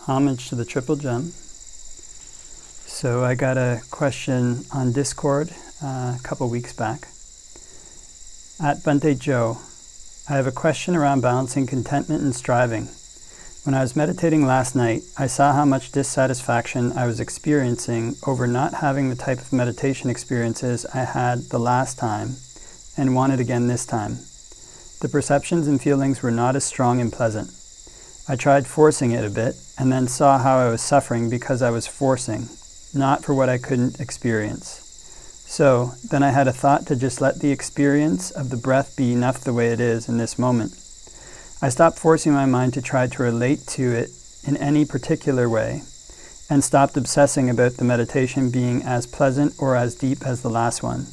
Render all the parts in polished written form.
Homage to the Triple Gem. So I got a question on Discord a couple weeks back. At Bhante Joe, I have a question around balancing contentment and striving. When I was meditating last night, I saw how much dissatisfaction I was experiencing over not having the type of meditation experiences I had the last time and wanted again this time. The perceptions and feelings were not as strong and pleasant. I tried forcing it a bit and then saw how I was suffering because I was forcing, not for what I couldn't experience. So then I had a thought to just let the experience of the breath be enough the way it is in this moment. I stopped forcing my mind to try to relate to it in any particular way and stopped obsessing about the meditation being as pleasant or as deep as the last one.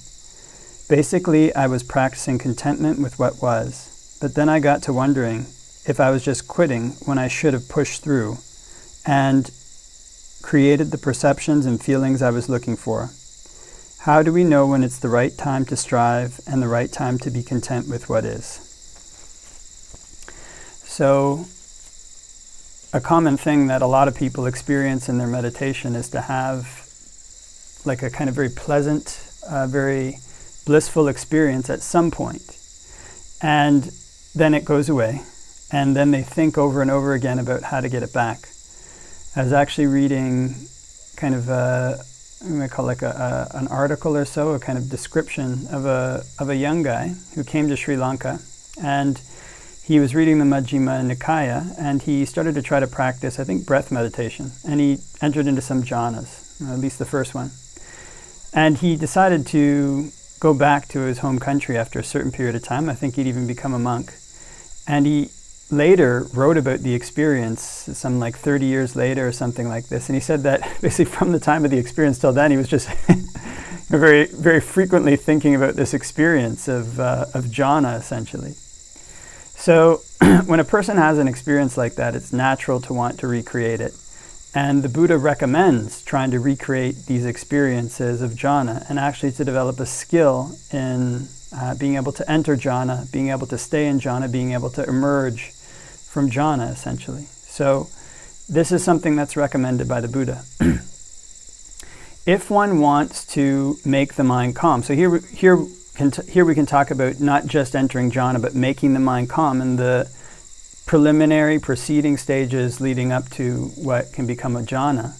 Basically, I was practicing contentment with what was, but then I got to wondering if I was just quitting when I should have pushed through and created the perceptions and feelings I was looking for. How do we know when it's the right time to strive and the right time to be content with what is? So, a common thing that a lot of people experience in their meditation is to have like a kind of very pleasant, very blissful experience at some point. And then it goes away. And then they think over and over again about how to get it back. I was actually reading kind of I'm going to call an article or so, a kind of description of a young guy who came to Sri Lanka, and he was reading the Majjhima Nikaya, and he started to try to practice, I think, breath meditation, and he entered into some jhanas, at least the first one. And he decided to go back to his home country after a certain period of time. I think he'd even become a monk. And he later wrote about the experience, some like 30 years later or something like this. And he said that basically from the time of the experience till then, he was just very, very frequently thinking about this experience of jhana, essentially. So when a person has an experience like that, it's natural to want to recreate it. And the Buddha recommends trying to recreate these experiences of jhana and actually to develop a skill in being able to enter jhana, being able to stay in jhana, being able to emerge from jhana, essentially. So this is something that's recommended by the Buddha. If one wants to make the mind calm, so here we can talk about not just entering jhana, but making the mind calm in the preliminary preceding stages leading up to what can become a jhana,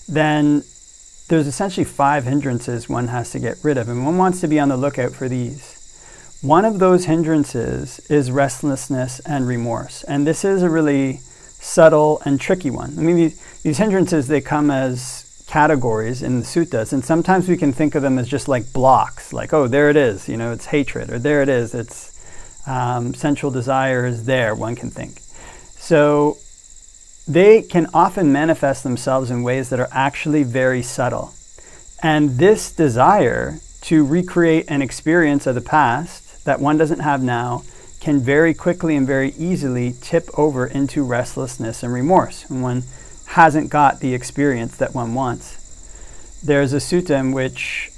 then there's essentially 5 hindrances one has to get rid of, and one wants to be on the lookout for these. One of those hindrances is restlessness and remorse, and this is a really subtle and tricky one. I mean, these hindrances, they come as categories in the suttas, and sometimes we can think of them as just like blocks, like, oh, there it is, it's hatred, or there it is, it's sensual desire is there, one can think. So they can often manifest themselves in ways that are actually very subtle. And this desire to recreate an experience of the past that one doesn't have now can very quickly and very easily tip over into restlessness and remorse when one hasn't got the experience that one wants. There's a sutta in which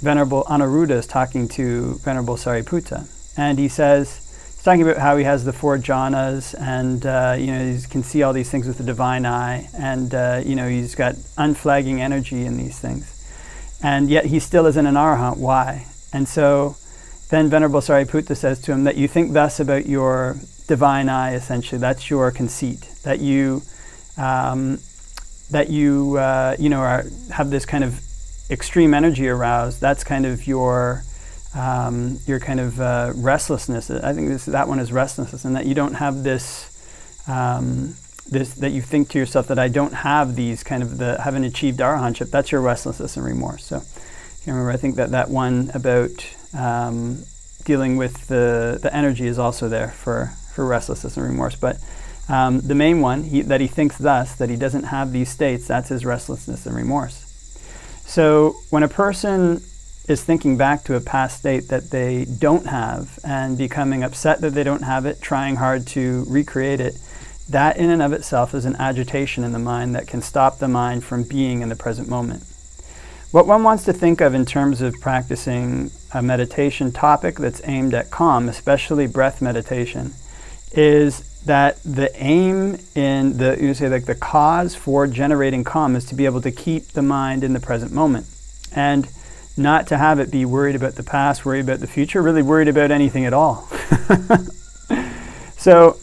Venerable Anuruddha is talking to Venerable Sariputta, and he's talking about how he has the 4 jhanas, and he can see all these things with the divine eye, and he's got unflagging energy in these things, and yet he still isn't an arahant. Why? And so then Venerable Sariputta says to him that you think thus about your divine eye. Essentially, that's your conceit, that you have this kind of extreme energy aroused. That's kind of your kind of restlessness. I think that one is restlessness, and that you don't have this, that you think to yourself that I don't have these kind of haven't achieved arahantship. That's your restlessness and remorse. So, remember, I think that one about dealing with the energy is also there for restlessness and remorse. But the main one, that he thinks thus, that he doesn't have these states, that's his restlessness and remorse. So when a person is thinking back to a past state that they don't have and becoming upset that they don't have it, trying hard to recreate it, that in and of itself is an agitation in the mind that can stop the mind from being in the present moment. What one wants to think of in terms of practicing a meditation topic that's aimed at calm, especially breath meditation, is that the aim in the cause for generating calm is to be able to keep the mind in the present moment, and not to have it be worried about the past, worried about the future, really worried about anything at all. So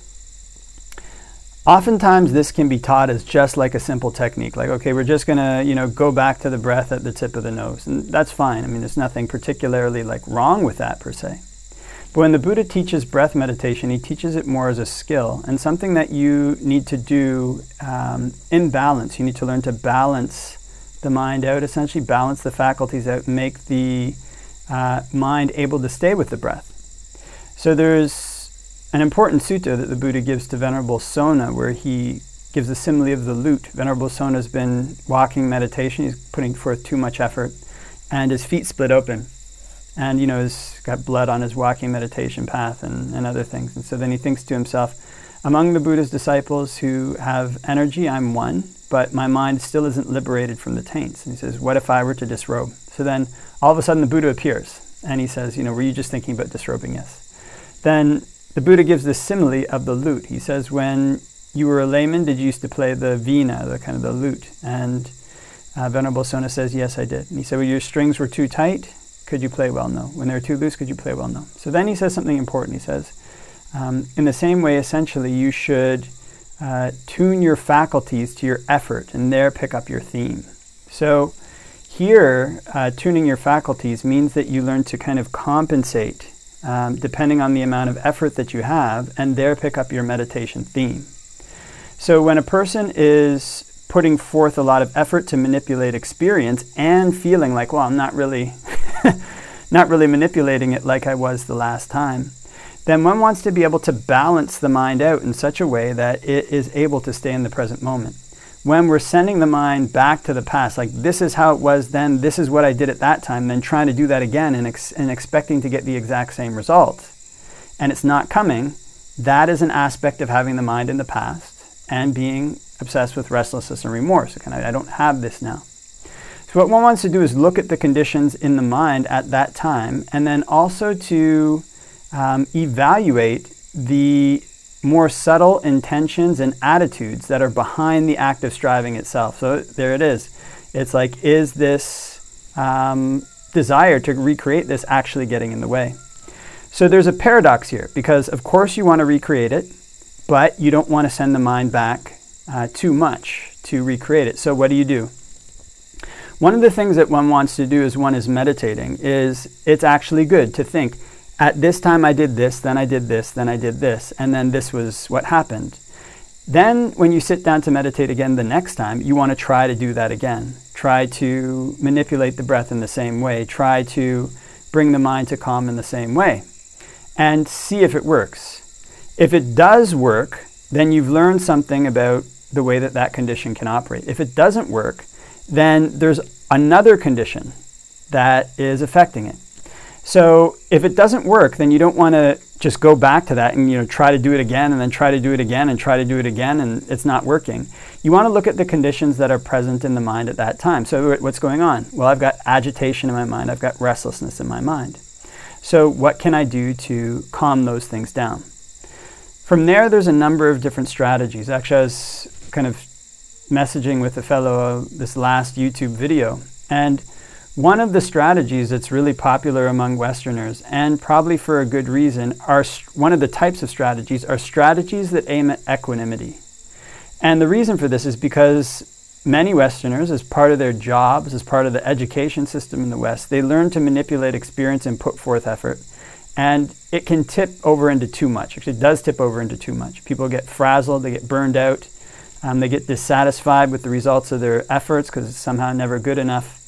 oftentimes this can be taught as just like a simple technique, like, okay, we're just going to, go back to the breath at the tip of the nose. And that's fine. I mean, there's nothing particularly wrong with that per se. But when the Buddha teaches breath meditation, he teaches it more as a skill and something that you need to do in balance. You need to learn to balance the mind out, essentially balance the faculties out, make the mind able to stay with the breath. So there's an important sutta that the Buddha gives to Venerable Sona where he gives the simile of the lute. Venerable Sona has been walking meditation. He's putting forth too much effort and his feet split open. And, he's got blood on his walking meditation path and other things. And so then he thinks to himself, among the Buddha's disciples who have energy, I'm one, but my mind still isn't liberated from the taints. And he says, what if I were to disrobe? So then all of a sudden the Buddha appears. And he says, were you just thinking about disrobing? Yes. Then the Buddha gives this simile of the lute. He says, when you were a layman, did you used to play the vina, the lute? And Venerable Sona says, yes, I did. And he said, well, your strings were too tight. Could you play well? No. When they were too loose, could you play well? No. So then he says something important. He says, in the same way, essentially, you should tune your faculties to your effort and there pick up your theme. So here, tuning your faculties means that you learn to kind of compensate depending on the amount of effort that you have and there pick up your meditation theme. So when a person is putting forth a lot of effort to manipulate experience and feeling like, well, I'm not really manipulating it like I was the last time, then one wants to be able to balance the mind out in such a way that it is able to stay in the present moment. When we're sending the mind back to the past, like this is how it was then, this is what I did at that time, then trying to do that again and expecting to get the exact same result, and it's not coming, that is an aspect of having the mind in the past and being obsessed with restlessness and remorse. I don't have this now. So what one wants to do is look at the conditions in the mind at that time, and then also to evaluate the more subtle intentions and attitudes that are behind the act of striving itself. So there it is. It's like, is this desire to recreate this actually getting in the way? So there's a paradox here, because of course you want to recreate it, but you don't want to send the mind back too much to recreate it. So what do? One of the things that one wants to do as one is meditating is it's actually good to think, at this time I did this, then I did this, then I did this, and then this was what happened. Then when you sit down to meditate again the next time, you want to try to do that again. Try to manipulate the breath in the same way. Try to bring the mind to calm in the same way. And see if it works. If it does work, then you've learned something about the way that that condition can operate. If it doesn't work, then there's another condition that is affecting it. So if it doesn't work, then you don't want to just go back to that and try to do it again and then try to do it again and try to do it again and it's not working. You want to look at the conditions that are present in the mind at that time. So what's going on? Well, I've got agitation in my mind. I've got restlessness in my mind. So what can I do to calm those things down? From there's a number of different strategies. Actually, I was kind of messaging with a fellow this last YouTube video, and one of the strategies that's really popular among Westerners, and probably for a good reason, one of the types of strategies are strategies that aim at equanimity. And the reason for this is because many Westerners, as part of their jobs, as part of the education system in the West, they learn to manipulate experience and put forth effort. And it can tip over into too much. Actually, it does tip over into too much. People get frazzled, they get burned out, they get dissatisfied with the results of their efforts because it's somehow never good enough.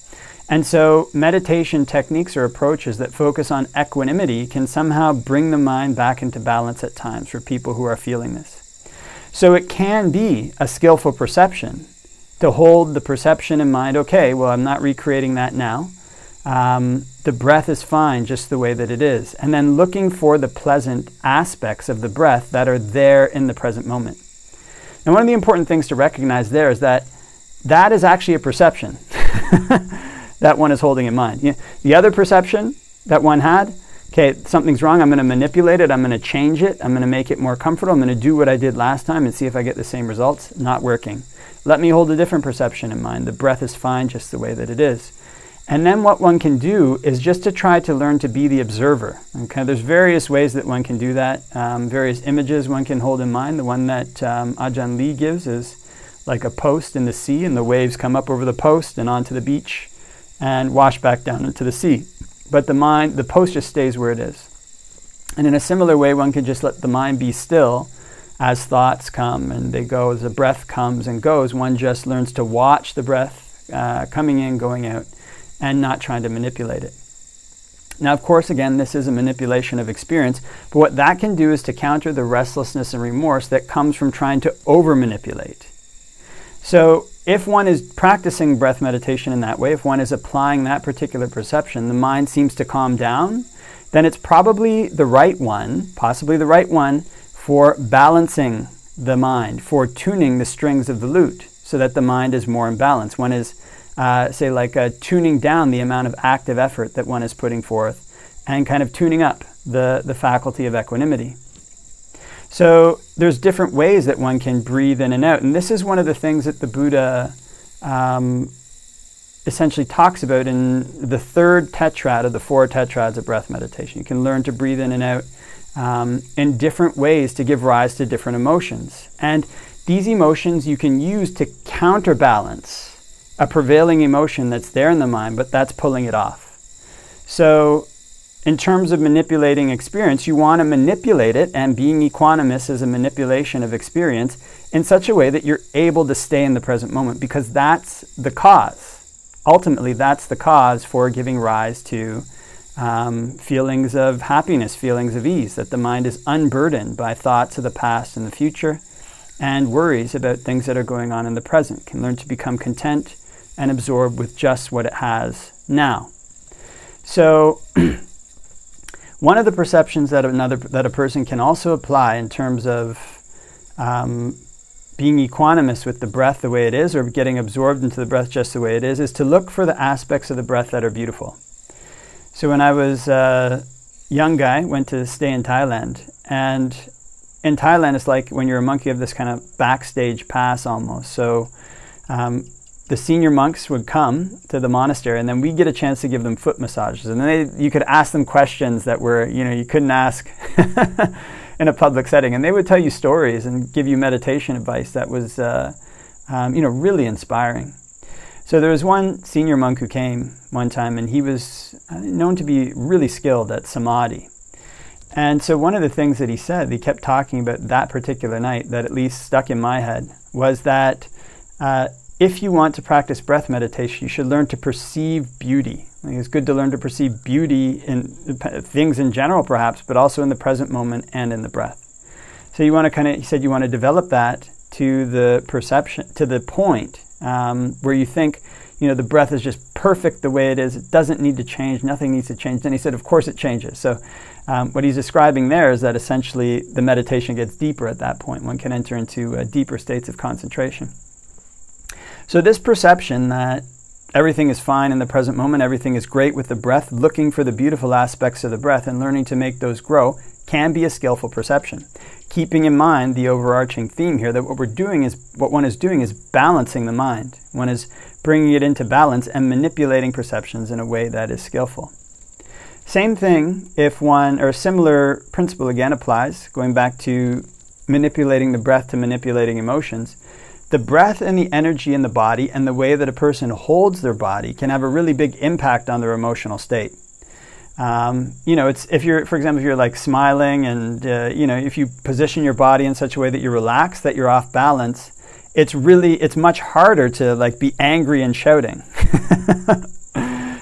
And so meditation techniques or approaches that focus on equanimity can somehow bring the mind back into balance at times for people who are feeling this. So it can be a skillful perception to hold the perception in mind, okay, well, I'm not recreating that now. The breath is fine just the way that it is. And then looking for the pleasant aspects of the breath that are there in the present moment. And one of the important things to recognize there is that that is actually a perception that one is holding in mind. The other perception that one had, okay, something's wrong, I'm going to manipulate it, I'm going to change it, I'm going to make it more comfortable, I'm going to do what I did last time and see if I get the same results. Not working. Let me hold a different perception in mind. The breath is fine just the way that it is. And then what one can do is just to try to learn to be the observer. Okay, there's various ways that one can do that, various images one can hold in mind. The one that Ajahn Lee gives is like a post in the sea, and the waves come up over the post and onto the beach and wash back down into the sea. But the post just stays where it is. And in a similar way, one can just let the mind be still as thoughts come and they go, as the breath comes and goes. One just learns to watch the breath coming in, going out, and not trying to manipulate it. Now, of course, again, this is a manipulation of experience, but what that can do is to counter the restlessness and remorse that comes from trying to over-manipulate. So if one is practicing breath meditation in that way, if one is applying that particular perception, the mind seems to calm down, then it's probably the right one, possibly the right one, for balancing the mind, for tuning the strings of the lute so that the mind is more in balance. One is tuning down the amount of active effort that one is putting forth and kind of tuning up the faculty of equanimity. So there's different ways that one can breathe in and out. And this is one of the things that the Buddha essentially talks about in the third tetrad of the four tetrads of breath meditation. You can learn to breathe in and out in different ways to give rise to different emotions. And these emotions you can use to counterbalance a prevailing emotion that's there in the mind, but that's pulling it off. So in terms of manipulating experience, you want to manipulate it, and being equanimous is a manipulation of experience in such a way that you're able to stay in the present moment, because that's the cause. Ultimately, that's the cause for giving rise to feelings of happiness, feelings of ease, that the mind is unburdened by thoughts of the past and the future and worries about things that are going on in the present. Can learn to become content and absorb with just what it has now. So one of the perceptions that a person can also apply in terms of being equanimous with the breath the way it is, or getting absorbed into the breath just the way it is to look for the aspects of the breath that are beautiful. So when I was a young guy, went to stay in Thailand, and in Thailand it's like when you're a monk, you have this kind of backstage pass almost. So the senior monks would come to the monastery, and then we get a chance to give them foot massages. And then you could ask them questions that were, you couldn't ask in a public setting. And they would tell you stories and give you meditation advice that was, really inspiring. So there was one senior monk who came one time, and he was known to be really skilled at samadhi. And so one of the things that he said, he kept talking about that particular night that at least stuck in my head, was that if you want to practice breath meditation, you should learn to perceive beauty. I think it's good to learn to perceive beauty in things in general, perhaps, but also in the present moment and in the breath. So you want to he said you want to develop that to the perception, to the point where you think, the breath is just perfect the way it is. It doesn't need to change. Nothing needs to change. Then he said, of course it changes. So what he's describing there is that essentially the meditation gets deeper at that point. One can enter into deeper states of concentration. So this perception that everything is fine in the present moment, everything is great with the breath, looking for the beautiful aspects of the breath and learning to make those grow, can be a skillful perception. Keeping in mind the overarching theme here that what one is doing is balancing the mind. One is bringing it into balance and manipulating perceptions in a way that is skillful. Same thing or a similar principle again applies, going back to manipulating the breath to manipulating emotions. The breath and the energy in the body and the way that a person holds their body can have a really big impact on their emotional state. It's if you're like smiling and if you position your body in such a way that you're relaxed, that you're off balance, it's much harder to be angry and shouting.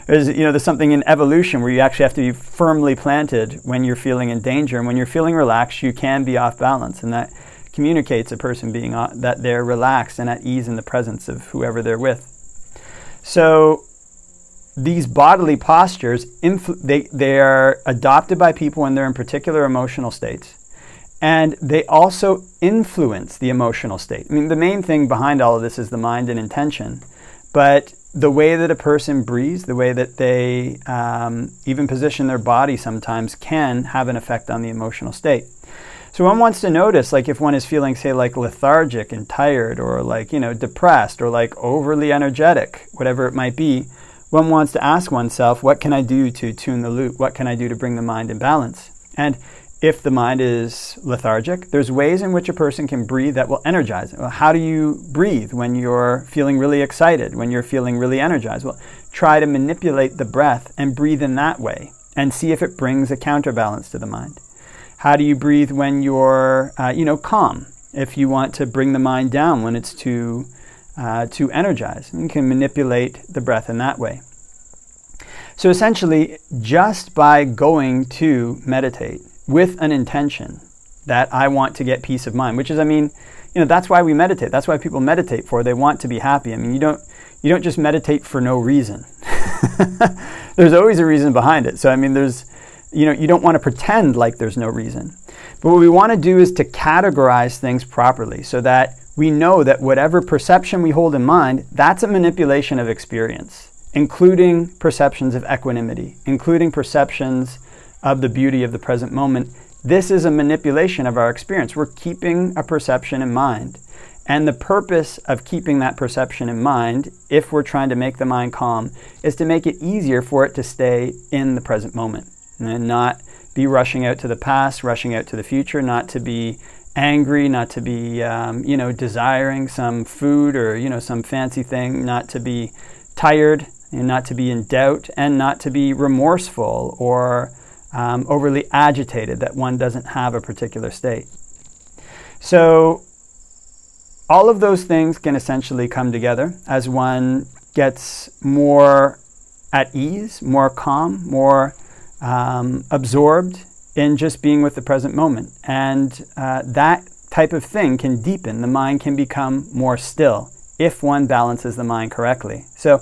There's something in evolution where you actually have to be firmly planted when you're feeling in danger, and when you're feeling relaxed, you can be off balance, and that communicates a person being that they're relaxed and at ease in the presence of whoever they're with. So these bodily postures, they are adopted by people when they're in particular emotional states, and they also influence the emotional state. I mean, the main thing behind all of this is the mind and intention, but the way that a person breathes, the way that they even position their body sometimes can have an effect on the emotional state. So one wants to notice, like if one is feeling, say, like lethargic and tired, or like, depressed, or like overly energetic, whatever it might be, one wants to ask oneself, what can I do to tune the lute? What can I do to bring the mind in balance? And if the mind is lethargic, there's ways in which a person can breathe that will energize it. Well, how do you breathe when you're feeling really excited, when you're feeling really energized? Well, try to manipulate the breath and breathe in that way and see if it brings a counterbalance to the mind. How do you breathe when you're, calm? If you want to bring the mind down when it's too energized, you can manipulate the breath in that way. So essentially, just by going to meditate with an intention that I want to get peace of mind, which is, that's why we meditate. That's why people meditate for. They want to be happy. You don't just meditate for no reason. There's always a reason behind it. So there's, you don't want to pretend like there's no reason. But what we want to do is to categorize things properly so that we know that whatever perception we hold in mind, that's a manipulation of experience, including perceptions of equanimity, including perceptions of the beauty of the present moment. This is a manipulation of our experience. We're keeping a perception in mind. And the purpose of keeping that perception in mind, if we're trying to make the mind calm, is to make it easier for it to stay in the present moment and not be rushing out to the past, rushing out to the future, not to be angry, not to be, desiring some food or, some fancy thing, not to be tired, and not to be in doubt, and not to be remorseful or overly agitated that one doesn't have a particular state. So all of those things can essentially come together as one gets more at ease, more calm, more absorbed in just being with the present moment. And that type of thing can deepen. The mind can become more still if one balances the mind correctly. So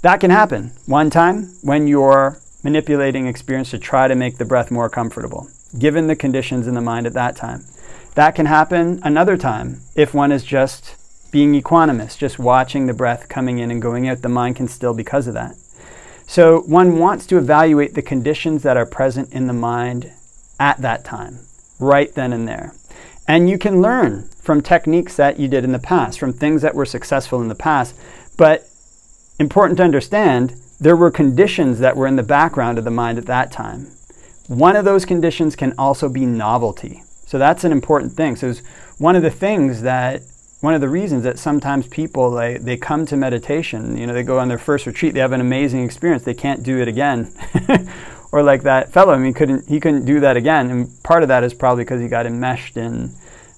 that can happen one time when you're manipulating experience to try to make the breath more comfortable, given the conditions in the mind at that time. That can happen another time if one is just being equanimous, just watching the breath coming in and going out. The mind can still because of that. So one wants to evaluate the conditions that are present in the mind at that time, right then and there. And you can learn from techniques that you did in the past, from things that were successful in the past. But important to understand, there were conditions that were in the background of the mind at that time. One of those conditions can also be novelty. So that's an important thing. So it's one of the reasons that sometimes people, they come to meditation, they go on their first retreat, they have an amazing experience, they can't do it again. Or like that fellow, he couldn't do that again. And part of that is probably because he got enmeshed in,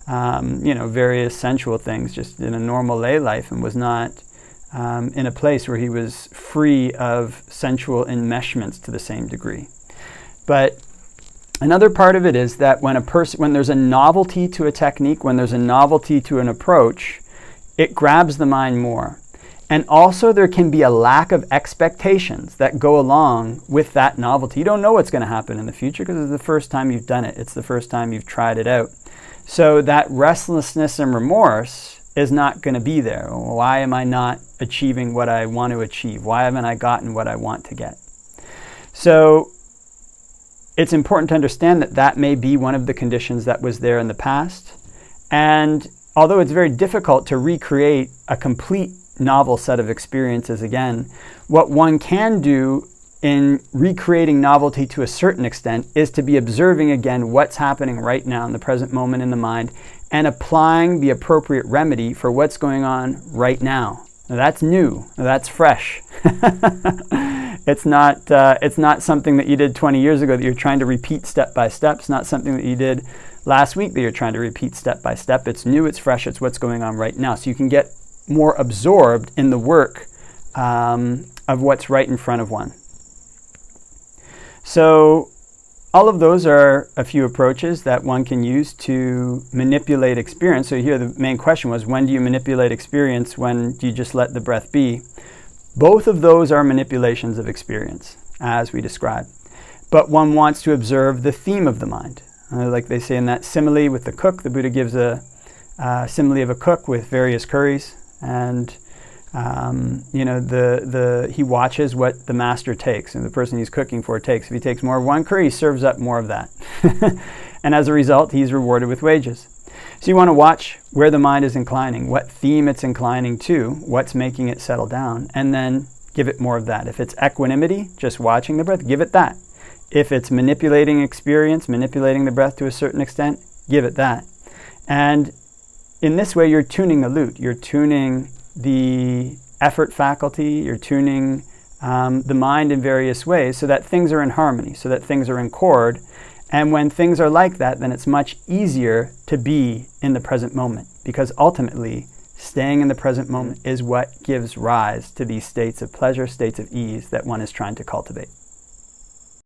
various sensual things, just in a normal lay life, and was not in a place where he was free of sensual enmeshments to the same degree. But another part of it is that when there's a novelty to a technique, when there's a novelty to an approach, it grabs the mind more. And also there can be a lack of expectations that go along with that novelty. You don't know what's going to happen in the future because it's the first time you've done it. It's the first time you've tried it out. So that restlessness and remorse is not going to be there. Why am I not achieving what I want to achieve? Why haven't I gotten what I want to get? So it's important to understand that that may be one of the conditions that was there in the past. And although it's very difficult to recreate a complete novel set of experiences again, what one can do in recreating novelty to a certain extent is to be observing again what's happening right now in the present moment in the mind and applying the appropriate remedy for what's going on right now. Now, that's new. Now, that's fresh. It's not something that you did 20 years ago that you're trying to repeat step by step. It's not something that you did last week that you're trying to repeat step by step. It's new, it's fresh, it's what's going on right now. So you can get more absorbed in the work of what's right in front of one. So all of those are a few approaches that one can use to manipulate experience. So here the main question was, when do you manipulate experience? When do you just let the breath be? Both of those are manipulations of experience, as we described. But one wants to observe the theme of the mind. Like they say in that simile with the cook, the Buddha gives a simile of a cook with various curries. And He watches what the master takes and the person he's cooking for takes. If he takes more of one curry, he serves up more of that. And as a result, he's rewarded with wages. So you want to watch where the mind is inclining, what theme it's inclining to, what's making it settle down, and then give it more of that. If it's equanimity, just watching the breath, give it that. If it's manipulating experience, manipulating the breath to a certain extent, give it that. And in this way, you're tuning the lute. You're tuning the effort faculty. You're tuning the mind in various ways so that things are in harmony, so that things are in chord. And when things are like that, then it's much easier to be in the present moment, because ultimately, staying in the present moment is what gives rise to these states of pleasure, states of ease that one is trying to cultivate.